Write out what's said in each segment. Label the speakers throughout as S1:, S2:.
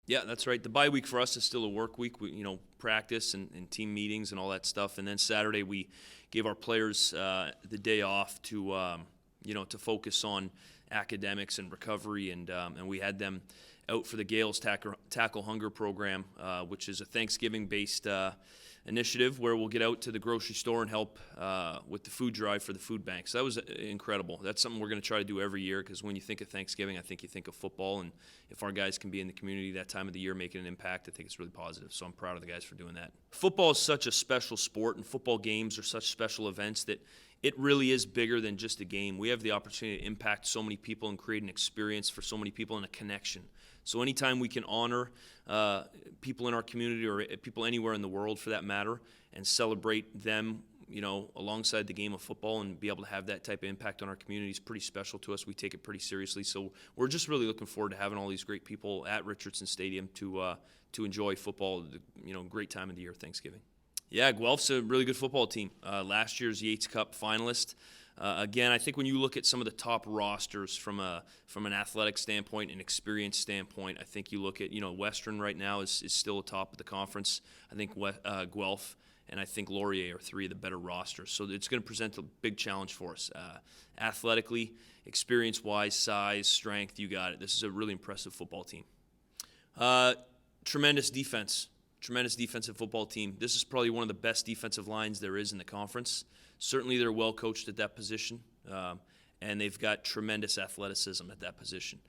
S1: Yeah, that's right. The bye week for us is still a work week. We, practice and team meetings and all that stuff. And then Saturday we gave our players the day off to focus on academics and recovery. And we had them out for the Gaels Tackle Hunger program, which is a Thanksgiving-based initiative where we'll get out to the grocery store and help with the food drive for the food bank. So that was incredible. That's something we're going to try to do every year because when you think of Thanksgiving, I think you think of football. And if our guys can be in the community that time of the year making an impact, I think it's really positive. So I'm proud of the guys for doing that. Football is such a special sport, and football games are such special events that it really is bigger than just a game. We have the opportunity to impact so many people and create an experience for so many people and a connection. So anytime we can honor people in our community or people anywhere in the world for that matter and celebrate them, alongside the game of football and be able to have that type of impact on our community is pretty special to us. We take it pretty seriously. So we're just really looking forward to having all these great people at Richardson Stadium to enjoy football, great time of the year, Thanksgiving. Yeah, Guelph's a really good football team. Last year's Yates Cup finalist. Again, I think when you look at some of the top rosters from an athletic standpoint and experience standpoint, I think you look at, Western right now is still atop of the conference. I think Guelph and I think Laurier are three of the better rosters. So it's going to present a big challenge for us. Athletically, experience-wise, size, strength, you got it. This is a really impressive football team. Tremendous defensive football team. This is probably one of the best defensive lines there is in the conference. Certainly they're well coached at that position, and they've got tremendous athleticism at that position.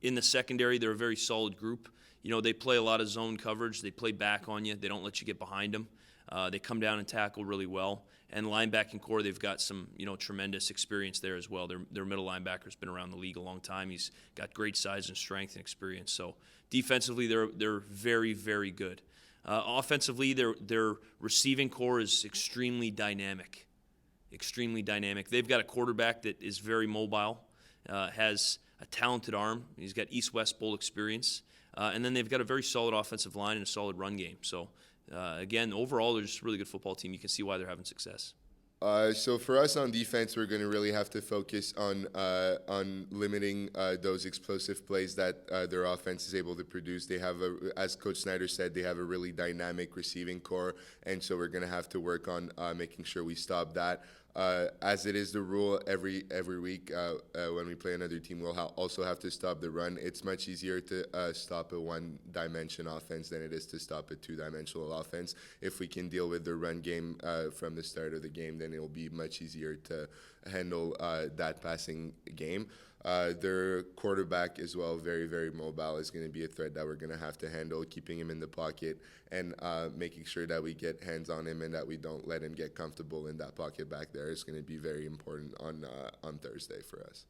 S1: In the secondary, they're a very solid group. They play a lot of zone coverage. They play back on you. They don't let you get behind them. They come down and tackle really well. And linebacking core, they've got some, tremendous experience there as well. Their middle linebacker's been around the league a long time. He's got great size and strength and experience. So defensively, they're very, very good. Offensively, their receiving core is extremely dynamic. They've got a quarterback that is very mobile, has a talented arm. He's got East-West Bowl experience. And then they've got a very solid offensive line and a solid run game. So, again, overall, they're just a really good football team. You can see why they're having success.
S2: So for us on defense, we're going to really have to focus on limiting those explosive plays that their offense is able to produce. They have, as Coach Snyder said, they have a really dynamic receiving core, and so we're going to have to work on making sure we stop that. As it is the rule every week when we play another team, we'll also have to stop the run. It's much easier to stop a one-dimension offense than it is to stop a two-dimensional offense. If we can deal with the run game from the start of the game, then it'll be much easier to handle that passing game. Their quarterback as well, very, very mobile, is going to be a threat that we're going to have to handle, keeping him in the pocket and making sure that we get hands on him and that we don't let him get comfortable in that pocket back there is going to be very important on Thursday for us.